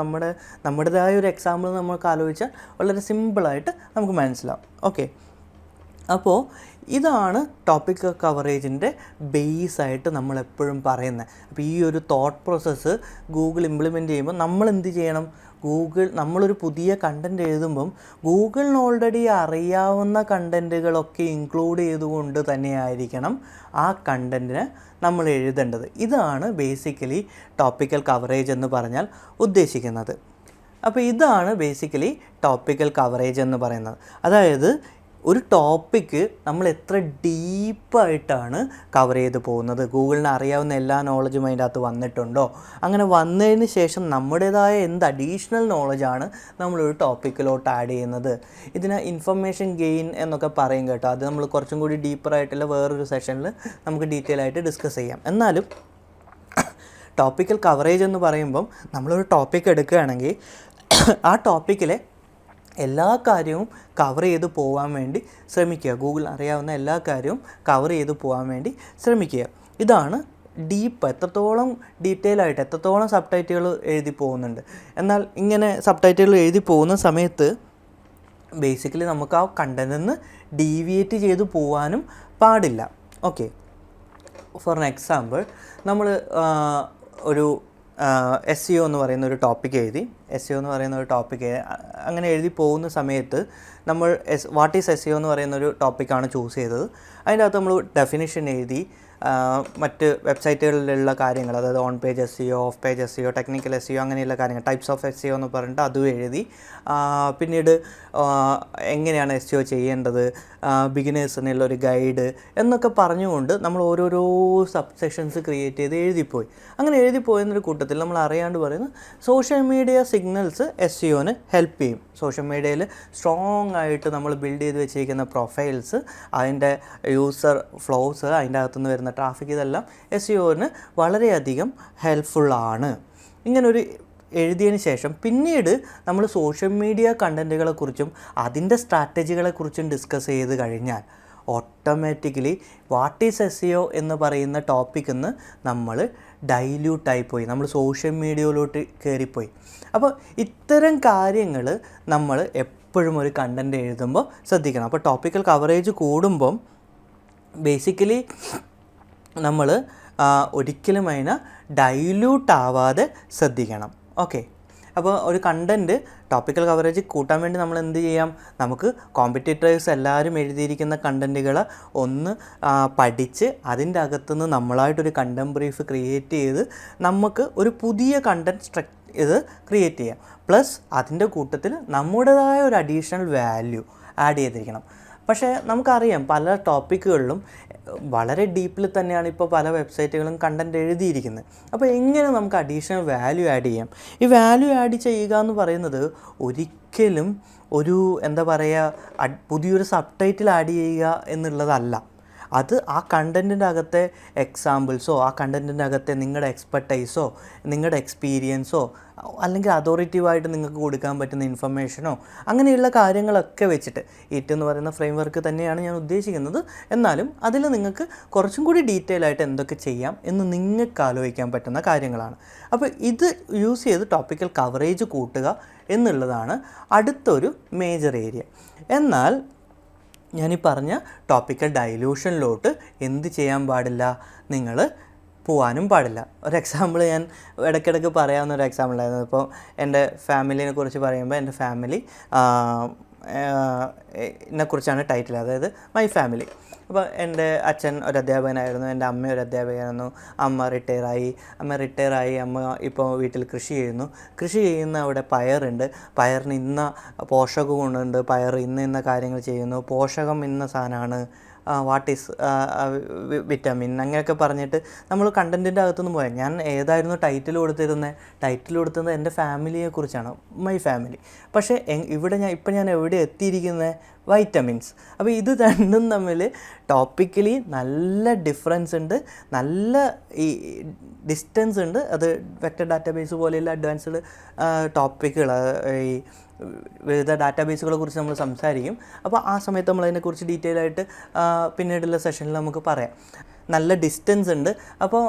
നമ്മുടേതായ ഒരു എക്സാമ്പിൾ നമുക്ക് ആലോചിച്ചാൽ വളരെ സിമ്പിളായിട്ട് നമുക്ക് മനസ്സിലാവും. ഓക്കെ, അപ്പോൾ ഇതാണ് ടോപ്പിക് കവറേജിൻ്റെ ബേസായിട്ട് നമ്മളെപ്പോഴും പറയുന്നത്. അപ്പോൾ ഈ ഒരു തോട്ട് പ്രോസസ്സ് ഗൂഗിൾ ഇംപ്ലിമെൻറ്റ് ചെയ്യുമ്പോൾ നമ്മൾ എന്ത് ചെയ്യണം? നമ്മളൊരു പുതിയ കണ്ടൻറ്റ് എഴുതുമ്പം ഗൂഗിളിന് ഓൾറെഡി അറിയാവുന്ന കണ്ടൻറ്റുകളൊക്കെ ഇൻക്ലൂഡ് ചെയ്തുകൊണ്ട് തന്നെയായിരിക്കണം ആ കണ്ടൻറ്റിനെ നമ്മൾ എഴുതേണ്ടത്. ഇതാണ് ബേസിക്കലി ടോപ്പിക്കൽ കവറേജ് എന്ന് പറഞ്ഞാൽ ഉദ്ദേശിക്കുന്നത്. അപ്പോൾ ഇതാണ് ബേസിക്കലി ടോപ്പിക്കൽ കവറേജ് എന്ന് പറയുന്നത്. അതായത് ഒരു ടോപ്പിക്ക് നമ്മൾ എത്ര ഡീപ്പായിട്ടാണ് കവർ ചെയ്ത് പോകുന്നത്, ഗൂഗിളിന് അറിയാവുന്ന എല്ലാ നോളജും അതിൻ്റെ അകത്ത് വന്നിട്ടുണ്ടോ, അങ്ങനെ വന്നതിന് ശേഷം നമ്മുടേതായ എന്ത് അഡീഷണൽ നോളജാണ് നമ്മളൊരു ടോപ്പിക്കിലോട്ട് ആഡ് ചെയ്യുന്നത്. ഇതിന് ഇൻഫർമേഷൻ ഗെയിൻ എന്നൊക്കെ പറയും കേട്ടോ. അത് നമ്മൾ കുറച്ചും കൂടി ഡീപ്പറായിട്ടുള്ള വേറൊരു സെഷനിൽ നമുക്ക് ഡീറ്റെയിൽ ആയിട്ട് ഡിസ്കസ് ചെയ്യാം. എന്നാലും ടോപ്പിക്കൽ കവറേജ് എന്ന് പറയുമ്പം നമ്മളൊരു ടോപ്പിക്ക് എടുക്കുകയാണെങ്കിൽ ആ ടോപ്പിക്കിലെ എല്ലാ കാര്യവും കവർ ചെയ്ത് പോകാൻ വേണ്ടി ശ്രമിക്കുക. ഗൂഗിൾ അറിയാവുന്ന എല്ലാ കാര്യവും കവർ ചെയ്ത് പോകാൻ വേണ്ടി ശ്രമിക്കുക. ഇതാണ് ഡീപ്പ്, എത്രത്തോളം ഡീറ്റെയിൽ ആയിട്ട് എത്രത്തോളം സബ് ടൈറ്റിലുകൾ എഴുതി പോകുന്നുണ്ട്. എന്നാൽ ഇങ്ങനെ സബ് ടൈറ്റിലുകൾ എഴുതി പോകുന്ന സമയത്ത് ബേസിക്കലി നമുക്ക് ആ കണ്ടൻറ്റിൽ നിന്ന് ഡീവിയേറ്റ് ചെയ്ത് പോകാനും പാടില്ല. ഓക്കെ, ഫോർ എൻ എക്സാമ്പിൾ നമ്മൾ ഒരു SEO എന്ന് പറയുന്ന ഒരു ടോപ്പിക്ക് എഴുതി, അങ്ങനെ എഴുതി പോകുന്ന സമയത്ത് നമ്മൾ വാട്ട് ഈസ് SEO എന്ന് പറയുന്ന ഒരു ടോപ്പിക്കാണ് ചൂസ് ചെയ്തത്. അതിൻ്റെ അകത്ത് നമ്മൾ ഡെഫിനിഷൻ എഴുതി, മറ്റ് വെബ്സൈറ്റുകളിലുള്ള കാര്യങ്ങൾ, അതായത് on page SEO, of page SEO, technical SEO, അങ്ങനെയുള്ള കാര്യങ്ങൾ, ടൈപ്സ് ഓഫ് SEO എന്ന് പറഞ്ഞിട്ട് അതും എഴുതി. പിന്നീട് എങ്ങനെയാണ് SEO ചെയ്യേണ്ടത്, ബിഗിനേഴ്സിനുള്ള ഒരു ഗൈഡ് എന്നൊക്കെ പറഞ്ഞുകൊണ്ട് നമ്മൾ ഓരോരോ സബ് സെക്ഷൻസ് ക്രിയേറ്റ് ചെയ്ത് എഴുതിപ്പോയി. അങ്ങനെ എഴുതിപ്പോയെന്നൊരു കൂട്ടത്തിൽ നമ്മൾ അറിയാണ്ട് പറയുന്നത് സോഷ്യൽ മീഡിയ സിഗ്നൽസ് SEOന് ഹെൽപ്പ് ചെയ്യും. സോഷ്യൽ മീഡിയയിൽ സ്ട്രോങ് ആയിട്ട് നമ്മൾ ബിൽഡ് ചെയ്ത് വെച്ചിരിക്കുന്ന പ്രൊഫൈൽസ്, അതിൻ്റെ യൂസർ ഫ്ലോസ്, അതിൻ്റെ അകത്തുനിന്ന് വരുന്ന ട്രാഫിക്, ഇതെല്ലാം SEOന് വളരെയധികം ഹെൽപ്ഫുള്ളാണ്. ഇങ്ങനൊരു എഴുതിയതിന് ശേഷം പിന്നീട് നമ്മൾ സോഷ്യൽ മീഡിയ കണ്ടൻറ്റുകളെക്കുറിച്ചും അതിൻ്റെ സ്ട്രാറ്റജികളെക്കുറിച്ചും ഡിസ്കസ് ചെയ്ത് കഴിഞ്ഞാൽ ഓട്ടോമാറ്റിക്കലി വാട്ട് ഈസ് SEO എന്ന് പറയുന്ന ടോപ്പിക്കിൽ നിന്ന് നമ്മൾ ഡൈല്യൂട്ടായി പോയി, നമ്മൾ സോഷ്യൽ മീഡിയയിലോട്ട് കയറിപ്പോയി. അപ്പോൾ ഇത്തരം കാര്യങ്ങൾ നമ്മൾ എപ്പോഴും ഒരു കണ്ടൻറ്റ് എഴുതുമ്പോൾ ശ്രദ്ധിക്കണം. അപ്പോൾ ടോപ്പിക്കൽ കവറേജ് കൂടുമ്പം ബേസിക്കലി നമ്മൾ ഒരിക്കലും അതിനെ ഡൈല്യൂട്ട് ആവാതെ ശ്രദ്ധിക്കണം. ഓക്കെ, അപ്പോൾ ഒരു കണ്ടൻറ്റ് ടോപ്പിക്കൽ കവറേജ് കൂട്ടാൻ വേണ്ടി നമ്മൾ എന്ത് ചെയ്യാം, നമുക്ക് കോമ്പറ്റീറ്റേഴ്സ് എല്ലാവരും എഴുതിയിരിക്കുന്ന കണ്ടൻറ്റുകൾ ഒന്ന് പഠിച്ച് അതിൻ്റെ അകത്തുനിന്ന് നമ്മളായിട്ടൊരു കണ്ടൻറ് ബ്രീഫ് ക്രിയേറ്റ് ചെയ്ത് നമുക്ക് ഒരു പുതിയ കണ്ടൻറ് ഇത് ക്രിയേറ്റ് ചെയ്യാം. പ്ലസ് അതിൻ്റെ കൂട്ടത്തിൽ നമ്മുടേതായ ഒരു അഡീഷണൽ വാല്യൂ ആഡ് ചെയ്തിരിക്കണം. പക്ഷേ നമുക്കറിയാം പല ടോപ്പിക്കുകളിലും വളരെ ഡീപ്പിൽ തന്നെയാണ് ഇപ്പോൾ പല വെബ്സൈറ്റുകളും കണ്ടൻറ്റ് എഴുതിയിരിക്കുന്നത്. അപ്പോൾ എങ്ങനെ നമുക്ക് അഡീഷണൽ വാല്യൂ ആഡ് ചെയ്യാം? ഈ വാല്യൂ ആഡ് ചെയ്യുക എന്ന് പറയുന്നത് ഒരിക്കലും ഒരു എന്താ പറയുക പുതിയൊരു സബ് ടൈറ്റിൽ ആഡ് ചെയ്യുക എന്നുള്ളതല്ല. അത് ആ കണ്ടൻറ്റിൻ്റെ അകത്തെ എക്സാമ്പിൾസോ ആ കണ്ടൻറ്റിൻ്റെ അകത്തെ നിങ്ങളുടെ എക്സ്പെർട്ടൈസോ നിങ്ങളുടെ എക്സ്പീരിയൻസോ അല്ലെങ്കിൽ അതോറിറ്റീവായിട്ട് നിങ്ങൾക്ക് കൊടുക്കാൻ പറ്റുന്ന ഇൻഫർമേഷനോ അങ്ങനെയുള്ള കാര്യങ്ങളൊക്കെ വെച്ചിട്ട് ഇറ്റ് എന്ന് പറയുന്ന ഫ്രെയിം വർക്ക് തന്നെയാണ് ഞാൻ ഉദ്ദേശിക്കുന്നത്. എന്നാലും അതിൽ നിങ്ങൾക്ക് കുറച്ചും കൂടി ഡീറ്റെയിൽ ആയിട്ട് എന്തൊക്കെ ചെയ്യാം എന്ന് നിങ്ങൾക്ക് ആലോചിക്കാൻ പറ്റുന്ന കാര്യങ്ങളാണ്. അപ്പോൾ ഇത് യൂസ് ചെയ്ത് ടോപ്പിക്കൽ കവറേജ് കൂട്ടുക എന്നുള്ളതാണ് അടുത്തൊരു മേജർ ഏരിയ. എന്നാൽ ഞാനീ പറഞ്ഞ ടോപ്പിക്കൽ ഡൈല്യൂഷനിലോട്ട് എന്ത് ചെയ്യാൻ പാടില്ല, നിങ്ങൾ പോകാനും പാടില്ല. ഒരു എക്സാമ്പിൾ ഞാൻ ഇടയ്ക്കിടയ്ക്ക് പറയാവുന്ന ഒരു എക്സാമ്പിളായിരുന്നു. ഇപ്പോൾ എൻ്റെ ഫാമിലിനെ കുറിച്ച് പറയുമ്പോൾ എൻ്റെ ഫാമിലി എന്നെക്കുറിച്ചാണ് ടൈറ്റിൽ, അതായത് മൈ ഫാമിലി. അപ്പോൾ എൻ്റെ അച്ഛൻ ഒരു അധ്യാപകനായിരുന്നു, എൻ്റെ അമ്മ ഒരു അധ്യാപകനായിരുന്നു. അമ്മ റിട്ടയറായി അമ്മ ഇപ്പോൾ വീട്ടിൽ കൃഷി ചെയ്യുന്ന അവിടെ പയറുണ്ട്, പയറിന് ഇന്ന പോഷക ഗുണമുണ്ട്, പയർ ഇന്ന കാര്യങ്ങൾ ചെയ്യുന്നു, പോഷകം ഇന്ന സാധനമാണ്, വാട്ട് ഈസ് വിറ്റാമിൻ അങ്ങനെയൊക്കെ പറഞ്ഞിട്ട് നമ്മൾ കണ്ടൻറ്റിൻ്റെ അകത്തുനിന്ന് പോയാൽ ഞാൻ ഏതായിരുന്നു ടൈറ്റിൽ കൊടുത്തിരുന്നത് എൻ്റെ ഫാമിലിയെക്കുറിച്ചാണ്, മൈ ഫാമിലി. പക്ഷേ ഇവിടെ ഞാൻ എവിടെ എത്തിയിരിക്കുന്നത്, വൈറ്റമിൻസ്. അപ്പോൾ ഇത് രണ്ടും തമ്മിൽ ടോപ്പിക്കലി നല്ല ഡിഫറൻസ് ഉണ്ട്, നല്ല ഈ ഡിസ്റ്റൻസ് ഉണ്ട്. അത് വെക്റ്റർ ഡാറ്റാബേസ് പോലെയുള്ള അഡ്വാൻസ്ഡ് ടോപ്പിക്കുകൾ, ഈ വിവിധ ഡാറ്റാബേസുകളെ കുറിച്ച് നമ്മൾ സംസാരിക്കും. അപ്പോൾ ആ സമയത്ത് നമ്മൾ അതിനെക്കുറിച്ച് ഡീറ്റെയിൽ ആയിട്ട് പിന്നീടുള്ള സെഷനിൽ നമുക്ക് പറയാം. നല്ല ഡിസ്റ്റൻസ് ഉണ്ട്. അപ്പോൾ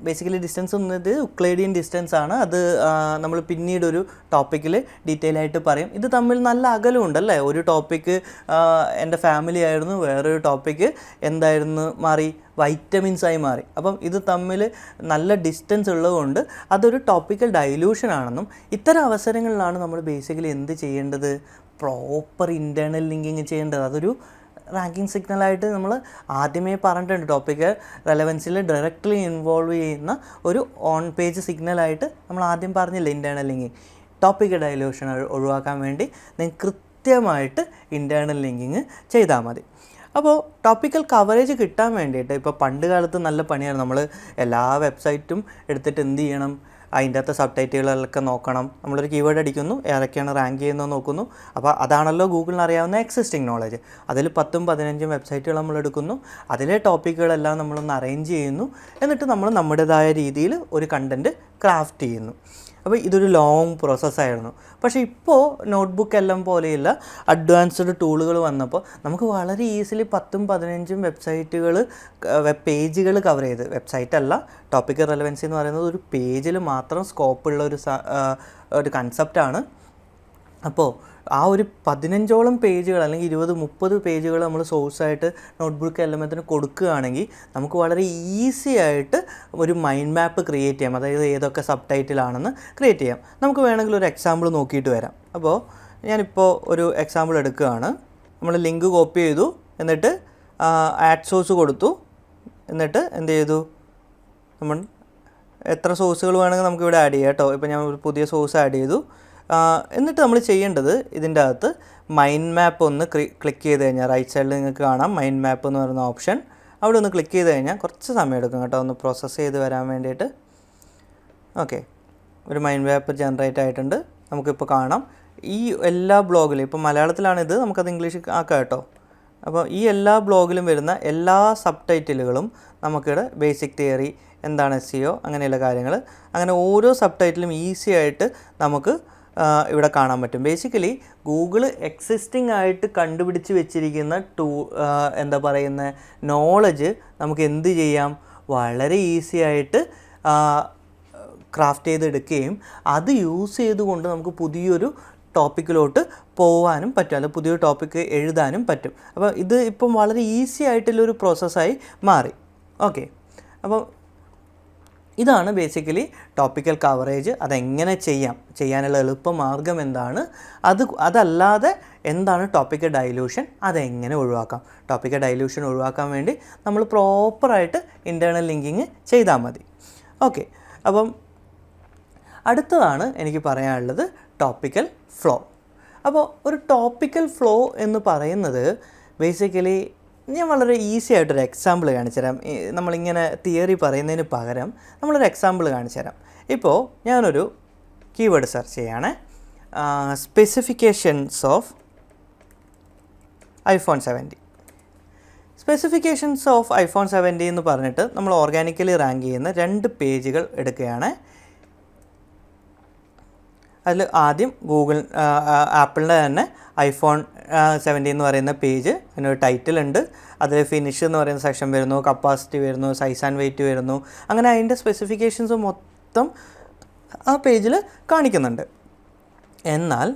ബേസിക്കലി ഡിസ്റ്റൻസ് എന്നത് യുക്ലിഡിയൻ ഡിസ്റ്റൻസ് ആണ്. അത് നമ്മൾ പിന്നീടൊരു ടോപ്പിക്കിൽ ഡീറ്റെയിൽ ആയിട്ട് പറയും. ഇത് തമ്മിൽ നല്ല അകലമുണ്ടല്ലേ. ഒരു ടോപ്പിക്ക് എൻ്റെ ഫാമിലി ആയിരുന്നു, വേറൊരു ടോപ്പിക്ക് എന്തായിരുന്നു മാറി, വൈറ്റമിൻസായി മാറി. അപ്പം ഇത് തമ്മിൽ നല്ല ഡിസ്റ്റൻസ് ഉള്ളതുകൊണ്ട് അതൊരു ടോപ്പിക്കൽ ഡൈല്യൂഷൻ ആണെന്നും ഇത്തരം അവസരങ്ങളിലാണ് നമ്മൾ ബേസിക്കലി എന്ത് ചെയ്യേണ്ടത്, പ്രോപ്പർ ഇൻറ്റേർണൽ ലിങ്കിങ് ചെയ്യേണ്ടത്. അതൊരു റാങ്കിങ് സിഗ്നലായിട്ട് നമ്മൾ ആദ്യമേ പറഞ്ഞിട്ടുണ്ട്. ടോപ്പിക്കൽ റെലവൻസിൽ ഡയറക്റ്റ്ലി ഇൻവോൾവ് ചെയ്യുന്ന ഒരു ഓൺ പേജ് സിഗ്നലായിട്ട് നമ്മൾ ആദ്യം പറഞ്ഞില്ല ഇൻറ്റേർണൽ ലിങ്കിങ്. ടോപ്പിക്കൽ ഡൈല്യൂഷൻ ഒഴിവാക്കാൻ വേണ്ടി നിങ്ങൾ കൃത്യമായിട്ട് ഇൻറ്റേർണൽ ലിങ്കിങ് ചെയ്താൽ മതി. അപ്പോൾ ടോപ്പിക്കൽ കവറേജ് കിട്ടാൻ വേണ്ടിയിട്ട് ഇപ്പോൾ പണ്ട് കാലത്ത് നല്ല പണിയാണ്. നമ്മൾ എല്ലാ വെബ്സൈറ്റും എടുത്തിട്ട് എന്ത് ചെയ്യണം, അതിൻ്റെ അകത്ത് സബ് ടൈറ്റുകളൊക്കെ നോക്കണം. നമ്മളൊരു കീവേഡ് അടിക്കുന്നു, ഏതൊക്കെയാണ് റാങ്ക് ചെയ്യുന്നത് നോക്കുന്നു. അപ്പോൾ അതാണല്ലോ ഗൂഗിളിന് അറിയാവുന്ന എക്സിസ്റ്റിംഗ് നോളജ്. അതിൽ 10-15 വെബ്സൈറ്റുകൾ നമ്മൾ എടുക്കുന്നു, അതിലെ ടോപ്പിക്കുകളെല്ലാം നമ്മളൊന്ന് അറേഞ്ച് ചെയ്യുന്നു, എന്നിട്ട് നമ്മൾ നമ്മുടേതായ രീതിയിൽ ഒരു കണ്ടൻറ്റ് ക്രാഫ്റ്റ് ചെയ്യുന്നു. അപ്പോൾ ഇതൊരു ലോങ് പ്രോസസ്സായിരുന്നു. പക്ഷേ ഇപ്പോൾ നോട്ട്ബുക്ക് എല്ലാം പോലെയുള്ള അഡ്വാൻസ്ഡ് ടൂളുകൾ വന്നപ്പോൾ നമുക്ക് വളരെ ഈസിലി 10-15 വെബ് പേജുകൾ കവർ ചെയ്ത്, വെബ്സൈറ്റല്ല, ടോപ്പിക്കൽ റെലവൻസി എന്ന് പറയുന്നത് ഒരു പേജിൽ മാത്രം സ്കോപ്പുള്ള ഒരു കൺസെപ്റ്റാണ്. അപ്പോൾ ആ ഒരു 15ഓളം പേജുകൾ അല്ലെങ്കിൽ 20-30 പേജുകൾ നമ്മൾ സോഴ്സായിട്ട് നോട്ട്ബുക്ക് എലമെൻറ്റിന് കൊടുക്കുകയാണെങ്കിൽ നമുക്ക് വളരെ ഈസി ആയിട്ട് ഒരു മൈൻഡ് മാപ്പ് ക്രിയേറ്റ് ചെയ്യാം. അതായത് ഏതൊക്കെ സബ് ടൈറ്റിലാണെന്ന് ക്രിയേറ്റ് ചെയ്യാം. നമുക്ക് വേണമെങ്കിൽ ഒരു എക്സാമ്പിൾ നോക്കിയിട്ട് വരാം. അപ്പോൾ ഞാനിപ്പോൾ ഒരു എക്സാമ്പിൾ എടുക്കുകയാണ്. നമ്മൾ ലിങ്ക് കോപ്പി ചെയ്തു, എന്നിട്ട് ആഡ് സോഴ്സ് കൊടുത്തു, എന്നിട്ട് എന്ത് ചെയ്തു, നമ്മൾ എത്ര സോഴ്സുകൾ വേണമെങ്കിൽ നമുക്കിവിടെ ആഡ് ചെയ്യാം കേട്ടോ. ഇപ്പോൾ ഞാൻ ഒരു പുതിയ സോഴ്സ് ആഡ് ചെയ്തു. എന്നിട്ട് നമ്മൾ ചെയ്യേണ്ടത് ഇതിൻ്റെ അകത്ത് മൈൻഡ് മാപ്പ് ഒന്ന് ക്ലിക്ക് ചെയ്ത് കഴിഞ്ഞാൽ റൈറ്റ് സൈഡിൽ നിങ്ങൾക്ക് കാണാം മൈൻഡ് മാപ്പ് എന്ന് പറയുന്ന ഓപ്ഷൻ. അവിടെ ഒന്ന് ക്ലിക്ക് ചെയ്ത് കഴിഞ്ഞാൽ കുറച്ച് സമയം എടുക്കും കേട്ടോ ഒന്ന് പ്രോസസ്സ് ചെയ്ത് വരാൻ വേണ്ടിയിട്ട്. ഓക്കെ, ഒരു മൈൻഡ് മാപ്പ് ജനറേറ്റ് ആയിട്ടുണ്ട്. നമുക്കിപ്പോൾ കാണാം ഈ എല്ലാ ബ്ലോഗിലും, ഇപ്പോൾ മലയാളത്തിലാണിത്, നമുക്കത് ഇംഗ്ലീഷ് ആക്കാം കേട്ടോ. അപ്പോൾ ഈ എല്ലാ ബ്ലോഗിലും വരുന്ന എല്ലാ സബ് ടൈറ്റിലുകളും നമുക്കിവിടെ ബേസിക് തിയറി, എന്താണ് SEO അങ്ങനെയുള്ള കാര്യങ്ങൾ. അങ്ങനെ ഓരോ സബ് ടൈറ്റിലും ഈസി ആയിട്ട് നമുക്ക് ഇവിടെ കാണാൻ പറ്റും. ബേസിക്കലി ഗൂഗിൾ എക്സിസ്റ്റിംഗ് ആയിട്ട് കണ്ടുപിടിച്ച് വെച്ചിരിക്കുന്ന എന്താ പറയുന്ന നോളജ് നമുക്ക് എന്ത് ചെയ്യാം, വളരെ ഈസി ആയിട്ട് ക്രാഫ്റ്റ് ചെയ്തെടുക്കുകയും അത് യൂസ് ചെയ്തുകൊണ്ട് നമുക്ക് പുതിയൊരു ടോപ്പിക്കിലോട്ട് പോകാനും പറ്റും, അല്ലെങ്കിൽ പുതിയൊരു ടോപ്പിക്ക് എഴുതാനും പറ്റും. അപ്പോൾ ഇത് ഇപ്പം വളരെ ഈസി ആയിട്ടുള്ളൊരു പ്രോസസ്സായി മാറി. ഓക്കെ, അപ്പോൾ ഇതാണ് ബേസിക്കലി ടോപ്പിക്കൽ കവറേജ്. അതെങ്ങനെ ചെയ്യാനുള്ള എളുപ്പമാർഗ്ഗം എന്താണ്, അതല്ലാതെ എന്താണ് ടോപ്പിക്കൽ ഡൈലൂഷൻ, അതെങ്ങനെ ഒഴിവാക്കാം. ടോപ്പിക്കൽ ഡൈലൂഷൻ ഒഴിവാക്കാൻ വേണ്ടി നമ്മൾ പ്രോപ്പറായിട്ട് ഇൻറ്റേർണൽ ലിങ്കിങ് ചെയ്താൽ മതി. ഓക്കെ, അപ്പം അടുത്തതാണ് എനിക്ക് പറയാനുള്ളത് ടോപ്പിക്കൽ ഫ്ലോ. അപ്പോൾ ഒരു ടോപ്പിക്കൽ ഫ്ലോ എന്ന് പറയുന്നത് ബേസിക്കലി ഞാൻ വളരെ ഈസി ആയിട്ടൊരു എക്സാമ്പിൾ കാണിച്ചു തരാം. നമ്മളിങ്ങനെ തിയറി പറയുന്നതിന് പകരം നമ്മളൊരു എക്സാമ്പിൾ കാണിച്ചു തരാം. ഇപ്പോൾ ഞാനൊരു കീവേഡ് സെർച്ച് ചെയ്യാണ്, specifications of iPhone 70. Specifications of iPhone 70 എന്ന് പറഞ്ഞിട്ട് നമ്മൾ ഓർഗാനിക്കലി റാങ്ക് ചെയ്യുന്ന 2 പേജുകൾ എടുക്കുകയാണ്. അതിൽ ആദ്യം ആപ്പിളിൻ്റെ തന്നെ iPhone 70 എന്ന് പറയുന്ന പേജ്, അതിനൊരു ടൈറ്റിൽ ഉണ്ട്, അതിൽ ഫിനിഷ് എന്ന് പറയുന്ന സെക്ഷൻ വരുന്നു, കപ്പാസിറ്റി വരുന്നു, സൈസ് ആൻഡ് വെയിറ്റ് വരുന്നു, അങ്ങനെ അതിൻ്റെ സ്പെസിഫിക്കേഷൻസ് മൊത്തം ആ പേജിൽ കാണിക്കുന്നുണ്ട്. എന്നാൽ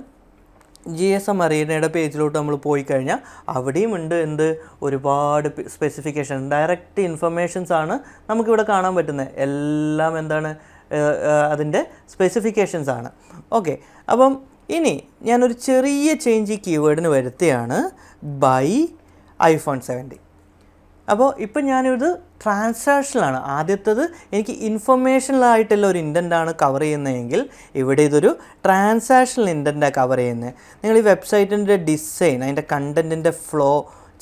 GSM അറീനയുടെ പേജിലോട്ട് നമ്മൾ പോയി കഴിഞ്ഞാൽ അവിടെയും ഉണ്ട് ഒരുപാട് സ്പെസിഫിക്കേഷൻ, ഡയറക്റ്റ് ഇൻഫർമേഷൻസ് ആണ് നമുക്കിവിടെ കാണാൻ പറ്റുന്നത്. എല്ലാം എന്താണ്, അതിൻ്റെ സ്പെസിഫിക്കേഷൻസ് ആണ്. ഓക്കെ, അപ്പം ഇനി ഞാനൊരു ചെറിയ ചേഞ്ച് ഈ കീവേഡിന് വരുത്തിയാണ്, ബൈ iPhone 70. അപ്പോൾ ഇപ്പം ഞാനിത് ട്രാൻസാക്ഷനിലാണ്. ആദ്യത്തേത് എനിക്ക് ഇൻഫർമേഷണലായിട്ടുള്ള ഒരു ഇൻറ്റൻ്റാണ് കവർ ചെയ്യുന്നതെങ്കിൽ ഇവിടെ ഇതൊരു ട്രാൻസാക്ഷണൽ ഇൻറ്റൻ്റാണ് കവർ ചെയ്യുന്നത്. നിങ്ങൾ ഈ വെബ്സൈറ്റിൻ്റെ ഡിസൈൻ, അതിൻ്റെ കണ്ടൻറ്റിൻ്റെ ഫ്ലോ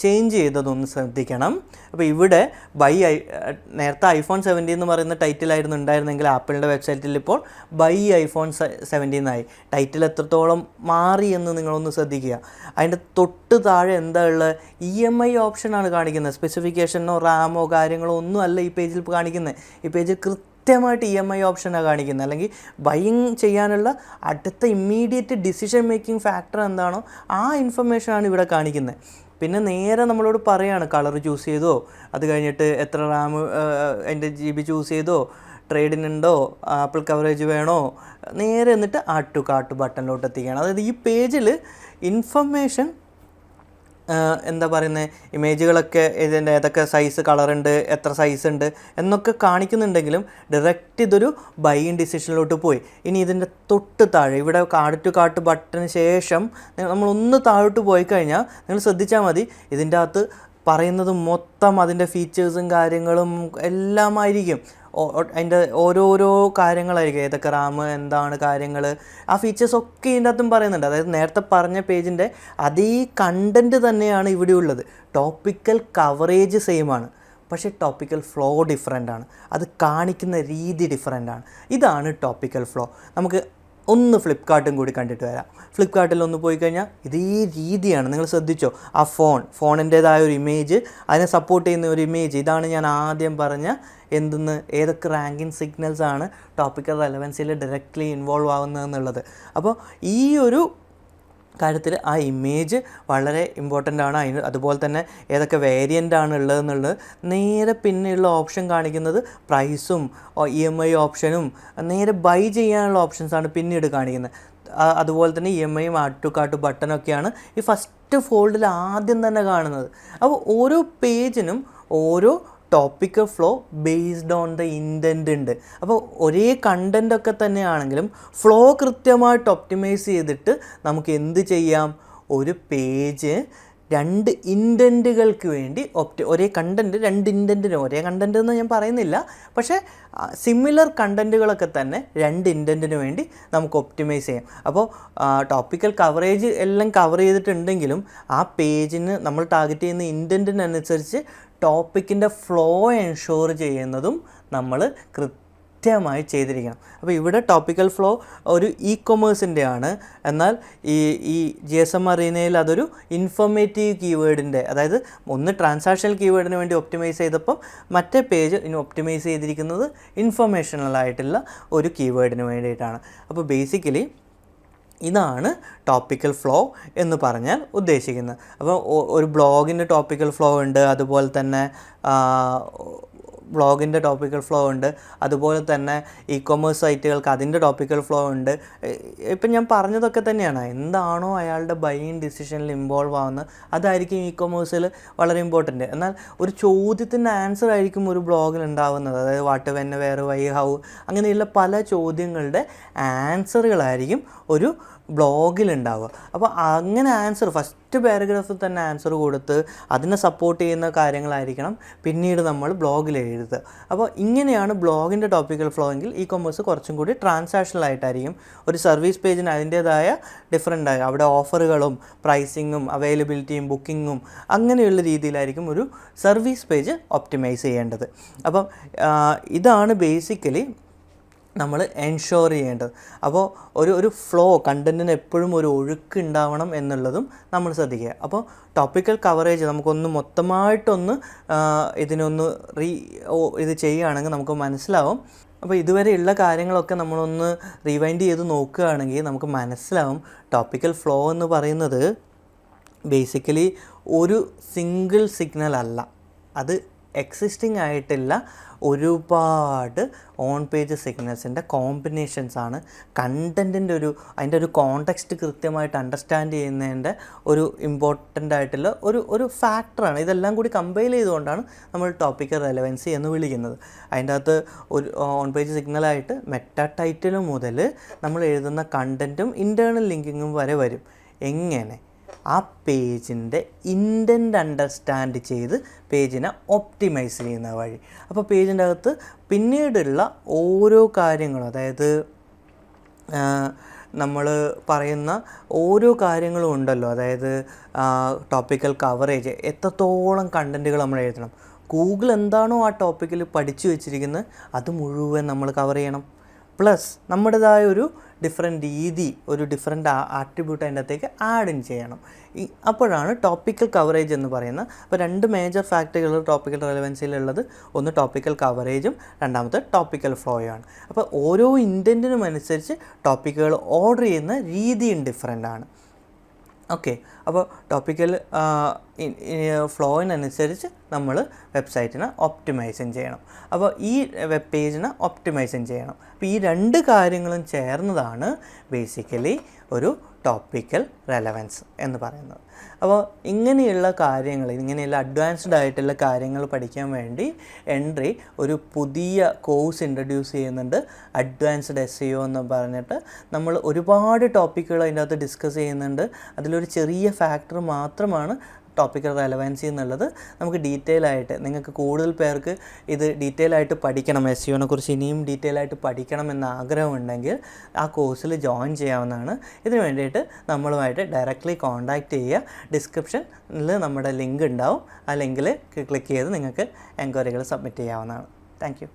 ചേഞ്ച് ചെയ്തതൊന്ന് ശ്രദ്ധിക്കണം. അപ്പോൾ ഇവിടെ നേരത്തെ iPhone 70 എന്ന് പറയുന്ന ടൈറ്റിലായിരുന്നു ഉണ്ടായിരുന്നെങ്കിൽ ആപ്പിളിൻ്റെ വെബ്സൈറ്റിൽ ഇപ്പോൾ ബൈ iPhone 70 എന്നായി. ടൈറ്റിൽ എത്രത്തോളം മാറി എന്ന് നിങ്ങളൊന്ന് ശ്രദ്ധിക്കുക. അതിൻ്റെ തൊട്ട് താഴെ എന്താ ഉള്ളത്, EMI ഓപ്ഷനാണ് കാണിക്കുന്നത്. സ്പെസിഫിക്കേഷനോ റാമോ കാര്യങ്ങളോ ഒന്നും അല്ല ഈ പേജിൽ കാണിക്കുന്നത്. ഈ പേജിൽ കൃത്യമായിട്ട് EMI ഓപ്ഷനാണ് കാണിക്കുന്നത്. അല്ലെങ്കിൽ ബൈയിങ് ചെയ്യാനുള്ള അടുത്ത ഇമ്മീഡിയറ്റ് ഡിസിഷൻ മേക്കിംഗ് ഫാക്ടർ എന്താണോ ആ ഇൻഫർമേഷനാണ് ഇവിടെ കാണിക്കുന്നത്. പിന്നെ നേരെ നമ്മളോട് പറയുകയാണ് കളർ ചൂസ് ചെയ്തോ, അത് കഴിഞ്ഞിട്ട് എത്ര റാം അതിൻ്റെ GB ചൂസ് ചെയ്തോ, ട്രേഡിനുണ്ടോ, ആപ്പിൾ കവറേജ് വേണോ, നേരെ എന്നിട്ട് ആഡ് ടു കാർട്ട് ബട്ടണിലോട്ട് എത്തിക്കുകയാണ്. അതായത് ഈ പേജിൽ ഇൻഫർമേഷൻ എന്താ പറയുന്നത്, ഇമേജുകളൊക്കെ ഇതിൻ്റെ ഏതൊക്കെ സൈസ് കളറുണ്ട്, എത്ര സൈസ് ഉണ്ട് എന്നൊക്കെ കാണിക്കുന്നുണ്ടെങ്കിലും ഡയറക്റ്റ് ഇതൊരു ബൈയിങ് ഡിസിഷനിലോട്ട് പോയി. ഇനി ഇതിൻ്റെ തൊട്ട് താഴെ ഇവിടെ ആഡ് ടു കാർട്ട് ബട്ടണിന് ശേഷം നമ്മളൊന്ന് താഴോട്ട് പോയി കഴിഞ്ഞാൽ നിങ്ങൾ ശ്രദ്ധിച്ചാൽ മതി, ഇതിൻ്റെ അകത്ത് പറയുന്നത് മൊത്തം അതിൻ്റെ ഫീച്ചേഴ്സും കാര്യങ്ങളും എല്ലാമായിരിക്കും. അതിൻ്റെ ഓരോരോ കാര്യങ്ങളായിരിക്കും, ഏതൊക്കെ റാം, എന്താണ് കാര്യങ്ങൾ, ആ ഫീച്ചേഴ്സൊക്കെ ഇതിൻ്റെ അകത്തും പറയുന്നുണ്ട്. അതായത് നേരത്തെ പറഞ്ഞ പേജിൻ്റെ അതേ കണ്ടൻറ്റ് തന്നെയാണ് ഇവിടെ ഉള്ളത്. ടോപ്പിക്കൽ കവറേജ് സെയിമാണ്, പക്ഷേ ടോപ്പിക്കൽ ഫ്ലോ ഡിഫറെൻ്റാണ്, അത് കാണിക്കുന്ന രീതി ഡിഫറെൻ്റാണ്. ഇതാണ് ടോപ്പിക്കൽ ഫ്ലോ. നമുക്ക് ഒന്ന് ഫ്ലിപ്കാർട്ടും കൂടി കണ്ടിട്ട് വരാം. ഫ്ലിപ്കാർട്ടിൽ ഒന്ന് പോയി കഴിഞ്ഞാൽ ഇതേ രീതിയാണ്. നിങ്ങൾ ശ്രദ്ധിച്ചോ, ആ ഫോണിൻ്റേതായ ഒരു ഇമേജ്, അതിനെ സപ്പോർട്ട് ചെയ്യുന്ന ഒരു ഇമേജ്, ഇതാണ് ഞാൻ ആദ്യം പറഞ്ഞ ഏതൊക്കെ റാങ്കിങ് സിഗ്നൽസ് ആണ് ടോപ്പിക്കൽ റെലവൻസിൽ ഡയറക്റ്റ്ലി ഇൻവോൾവ് ആവുന്നതെന്നുള്ളത്. അപ്പോൾ ഈ ഒരു കാര്യത്തിൽ ആ ഇമേജ് വളരെ ഇമ്പോർട്ടൻ്റ് ആണ്. അതുപോലെ തന്നെ ഏതൊക്കെ വേരിയൻ്റ് ആണ് ഉള്ളതെന്നുള്ളത് നേരെ പിന്നെയുള്ള ഓപ്ഷൻ കാണിക്കുന്നത് പ്രൈസും EMI ഓപ്ഷനും നേരെ ബൈ ചെയ്യാനുള്ള ഓപ്ഷൻസാണ് പിന്നീട് കാണിക്കുന്നത്. അതുപോലെ തന്നെ EMIയും ആഡ് ടു കാർട്ട് ബട്ടനൊക്കെയാണ് ഈ ഫസ്റ്റ് ഫോൾഡിൽ ആദ്യം തന്നെ കാണുന്നത്. അപ്പോൾ ഓരോ പേജിനും ഓരോ topical flow based on the intent ഉണ്ട്. അപ്പോൾ ഒരേ കണ്ടൻറ്റൊക്കെ തന്നെയാണെങ്കിലും ഫ്ലോ കൃത്യമായിട്ട് ഒപ്റ്റിമൈസ് ചെയ്തിട്ട് നമുക്ക് എന്ത് ചെയ്യാം, ഒരു പേജ് 2 ഇൻറ്റൻറ്റുകൾക്ക് വേണ്ടി ഒരേ കണ്ടൻറ്റ് 2 ഇൻറ്റൻറ്റിന്, ഒരേ കണ്ടൻറ്റ് എന്ന് ഞാൻ പറയുന്നില്ല, പക്ഷേ സിമിലർ കണ്ടൻറ്റുകളൊക്കെ തന്നെ 2 ഇൻറ്റൻറ്റിന് വേണ്ടി നമുക്ക് ഒപ്റ്റിമൈസ് ചെയ്യാം. അപ്പോൾ ടോപ്പിക്കൽ കവറേജ് എല്ലാം കവർ ചെയ്തിട്ടുണ്ടെങ്കിലും ആ പേജിന് നമ്മൾ ടാർഗറ്റ് ചെയ്യുന്ന ഇൻറ്റൻറ്റിനനുസരിച്ച് ടോപ്പിക്കിൻ്റെ ഫ്ലോ എൻഷുർ ചെയ്യുന്നതും നമ്മൾ കൃത്യമായി ചെയ്തിരിക്കണം. അപ്പോൾ ഇവിടെ ടോപ്പിക്കൽ ഫ്ലോ ഒരു ഇ-കൊമേഴ്സിൻ്റെ ആണ്. എന്നാൽ ഈ GSM അറീനയിൽ അതൊരു ഇൻഫോർമേറ്റീവ് കീവേഡിൻ്റെ, അതായത് ഒന്ന് ട്രാൻസാക്ഷണൽ കീവേഡിന് വേണ്ടി ഒപ്റ്റിമൈസ് ചെയ്തപ്പം മറ്റേ പേജ് ഇനി ഒപ്റ്റിമൈസ് ചെയ്തിരിക്കുന്നത് ഇൻഫർമേഷണൽ ആയിട്ടുള്ള ഒരു കീവേഡിന് വേണ്ടിയിട്ടാണ്. അപ്പോൾ ബേസിക്കലി ഇതാണ് ടോപ്പിക്കൽ ഫ്ലോ എന്ന് പറഞ്ഞാൽ ഉദ്ദേശിക്കുന്നത്. അപ്പോൾ ഒരു ബ്ലോഗിൻ്റെ ടോപ്പിക്കൽ ഫ്ലോ ഉണ്ട്, അതുപോലെ തന്നെ ബ്ലോഗിൻ്റെ ടോപ്പിക്കൽ ഫ്ലോ ഉണ്ട്, അതുപോലെ തന്നെ ഇ-കൊമേഴ്സ് സൈറ്റുകൾക്ക് അതിൻ്റെ ടോപ്പിക്കൽ ഫ്ലോ ഉണ്ട്. ഇപ്പം ഞാൻ പറഞ്ഞതൊക്കെ തന്നെയാണ്. എന്താണോ അയാളുടെ ബൈയിങ് ഡിസിഷനിൽ ഇൻവോൾവ് ആവുന്നത് അതായിരിക്കും ഇ-കൊമേഴ്സിൽ വളരെ ഇമ്പോർട്ടൻറ്റ്. എന്നാൽ ഒരു ചോദ്യത്തിൻ്റെ ആൻസർ ആയിരിക്കും ഒരു ബ്ലോഗിൽ ഉണ്ടാവുന്നത്. അതായത് what, when, where, why, how അങ്ങനെയുള്ള പല ചോദ്യങ്ങളുടെ ആൻസറുകളായിരിക്കും ഒരു ബ്ലോഗിലുണ്ടാവുക. അപ്പോൾ അങ്ങനെ ആൻസർ ഫസ്റ്റ് പാരഗ്രാഫിൽ തന്നെ ആൻസർ കൊടുത്ത് അതിനെ സപ്പോർട്ട് ചെയ്യുന്ന കാര്യങ്ങളായിരിക്കണം പിന്നീട് നമ്മൾ ബ്ലോഗിൽ എഴുതുക. അപ്പോൾ ഇങ്ങനെയാണ് ബ്ലോഗിൻ്റെ ടോപ്പിക്കൽ ഫ്ലോ എങ്കിൽ ഇ-കൊമേഴ്സ് കുറച്ചും കൂടി ട്രാൻസാക്ഷണൽ ആയിട്ടായിരിക്കും. ഒരു സർവീസ് പേജിന് അതിൻ്റേതായ ഡിഫറൻ്റ് ആയി അവിടെ ഓഫറുകളും പ്രൈസിങ്ങും അവൈലബിലിറ്റിയും ബുക്കിങ്ങും അങ്ങനെയുള്ള രീതിയിലായിരിക്കും ഒരു സർവീസ് പേജ് ഒപ്റ്റിമൈസ് ചെയ്യേണ്ടത്. അപ്പം ഇതാണ് ബേസിക്കലി നമ്മൾ എൻഷുർ ചെയ്യേണ്ടത്. അപ്പോൾ ഒരു ഫ്ലോ കണ്ടൻറ്റിന് എപ്പോഴും ഒരു ഒഴുക്ക് ഉണ്ടാവണം എന്നുള്ളതും നമ്മൾ ശ്രദ്ധിക്കുക. അപ്പോൾ ടോപ്പിക്കൽ കവറേജ് നമുക്കൊന്ന് മൊത്തമായിട്ടൊന്ന് ഇതിനൊന്ന് ഇത് ചെയ്യുകയാണെങ്കിൽ നമുക്ക് മനസ്സിലാവും. അപ്പോൾ ഇതുവരെയുള്ള കാര്യങ്ങളൊക്കെ നമ്മളൊന്ന് റിവൈൻഡ് ചെയ്ത് നോക്കുകയാണെങ്കിൽ നമുക്ക് മനസ്സിലാവും ടോപ്പിക്കൽ ഫ്ലോ എന്ന് പറയുന്നത് ബേസിക്കലി ഒരു സിംഗിൾ സിഗ്നൽ അല്ല, അത് എക്സിസ്റ്റിംഗ് ആയിട്ടുള്ള ഒരുപാട് ഓൺ പേജ് സിഗ്നൽസിൻ്റെ കോമ്പിനേഷൻസാണ്. കണ്ടൻറ്റിൻ്റെ അതിൻ്റെ ഒരു കോണ്ടെക്സ്റ്റ് കൃത്യമായിട്ട് അണ്ടർസ്റ്റാൻഡ് ചെയ്യുന്നതിൻ്റെ ഒരു ഇമ്പോർട്ടൻ്റ് ആയിട്ടുള്ള ഒരു ഫാക്ടറാണ്. ഇതെല്ലാം കൂടി കമ്പൈൽ ചെയ്തുകൊണ്ടാണ് നമ്മൾ ടോപ്പിക്കൽ റെലവൻസി എന്ന് വിളിക്കുന്നത്. അതിൻ്റെ അകത്ത് ഒരു ഓൺ പേജ് സിഗ്നലായിട്ട് മെറ്റാ ടൈറ്റിൽ മുതൽ നമ്മൾ എഴുതുന്ന കണ്ടൻറ്റും ഇൻറ്റേർണൽ ലിങ്കിങ്ങും വരെ വരും. എങ്ങനെ ആ പേജിൻ്റെ ഇൻറ്റൻറ്റ് അണ്ടർസ്റ്റാൻഡ് ചെയ്ത് പേജിനെ ഒപ്റ്റിമൈസ് ചെയ്യുന്ന വഴി. അപ്പോൾ പേജിൻ്റെ അകത്ത് പിന്നീടുള്ള ഓരോ കാര്യങ്ങളും, അതായത് നമ്മൾ പറയുന്ന ഓരോ കാര്യങ്ങളും ഉണ്ടല്ലോ, അതായത് ടോപ്പിക്കൽ കവറേജ്, എത്രത്തോളം കണ്ടൻറ്റുകൾ നമ്മൾ എഴുതണം, ഗൂഗിൾ എന്താണോ ആ ടോപ്പിക്കിൽ പഠിച്ചു വെച്ചിരിക്കുന്നത് അത് മുഴുവൻ നമ്മൾ കവർ ചെയ്യണം. പ്ലസ് നമ്മുടേതായ ഒരു ഡിഫറെൻറ്റ് രീതി, ഒരു ഡിഫറെൻറ്റ് ആട്രിബ്യൂട്ട് അതിൻ്റെ അകത്തേക്ക് ആഡ് ചെയ്യണം. അപ്പോഴാണ് ടോപ്പിക്കൽ കവറേജ് എന്ന് പറയുന്നത്. അപ്പോൾ രണ്ട് മേജർ ഫാക്ടറുകൾ ടോപ്പിക്കൽ റെലവൻസിയിലുള്ളത്, ഒന്ന് ടോപ്പിക്കൽ കവറേജും രണ്ടാമത്തെ ടോപ്പിക്കൽ ഫ്ലോയാണ്. അപ്പോൾ ഓരോ ഇൻറ്റൻറ്റിനും അനുസരിച്ച് ടോപ്പിക്കുകൾ ഓർഡർ ചെയ്യുന്ന രീതിയും ഡിഫറെൻ്റ് ആണ്. ഓക്കെ, അപ്പോൾ ടോപ്പിക്കൽ ഫ്ലോയിനനുസരിച്ച് നമ്മൾ വെബ്സൈറ്റിനെ ഒപ്റ്റിമൈസിങ് ചെയ്യണം. അപ്പോൾ ഈ വെബ് പേജിനെ ഒപ്റ്റിമൈസിങ് ചെയ്യണം. അപ്പോൾ ഈ രണ്ട് കാര്യങ്ങളും ചേർന്നതാണ് ബേസിക്കലി ഒരു ടോപ്പിക്കൽ റെലവൻസ് എന്ന് പറയുന്നത്. അപ്പോൾ ഇങ്ങനെയുള്ള കാര്യങ്ങൾ, ഇങ്ങനെയുള്ള അഡ്വാൻസ്ഡ് ആയിട്ടുള്ള കാര്യങ്ങൾ പഠിക്കാൻ വേണ്ടി എൻട്രി ഒരു പുതിയ കോഴ്സ് ഇൻട്രൊഡ്യൂസ് ചെയ്യുന്നുണ്ട്, അഡ്വാൻസ്ഡ് SEO എന്ന് പറഞ്ഞിട്ട്. നമ്മൾ ഒരുപാട് ടോപ്പിക്കുകൾ അതിൻ്റെ അകത്ത് ഡിസ്കസ് ചെയ്യുന്നുണ്ട്. അതിലൊരു ചെറിയ ഫാക്ടർ മാത്രമാണ് ടോപ്പിക്കൽ റെലവൻസി എന്നുള്ളത്. നമുക്ക് ഡീറ്റെയിൽ ആയിട്ട്, നിങ്ങൾക്ക് കൂടുതൽ പേർക്ക് ഇത് ഡീറ്റെയിൽ ആയിട്ട് പഠിക്കണം, SEOനെ കുറിച്ച് ഇനിയും ഡീറ്റെയിൽ ആയിട്ട് പഠിക്കണം എന്ന ആഗ്രഹമുണ്ടെങ്കിൽ ആ കോഴ്സിൽ ജോയിൻ ചെയ്യാവുന്നതാണ്. ഇതിന് വേണ്ടിയിട്ട് നമ്മളുമായിട്ട് ഡയറക്റ്റ്ലി കോൺടാക്റ്റ് ചെയ്യുക. ഡിസ്ക്രിപ്ഷനിൽ നമ്മുടെ ലിങ്ക് ഉണ്ടാവും. ആ ലിങ്കിൽ ക്ലിക്ക് ചെയ്ത് നിങ്ങൾക്ക് എൻക്വയറികൾ സബ്മിറ്റ് ചെയ്യാവുന്നതാണ്. Thank you.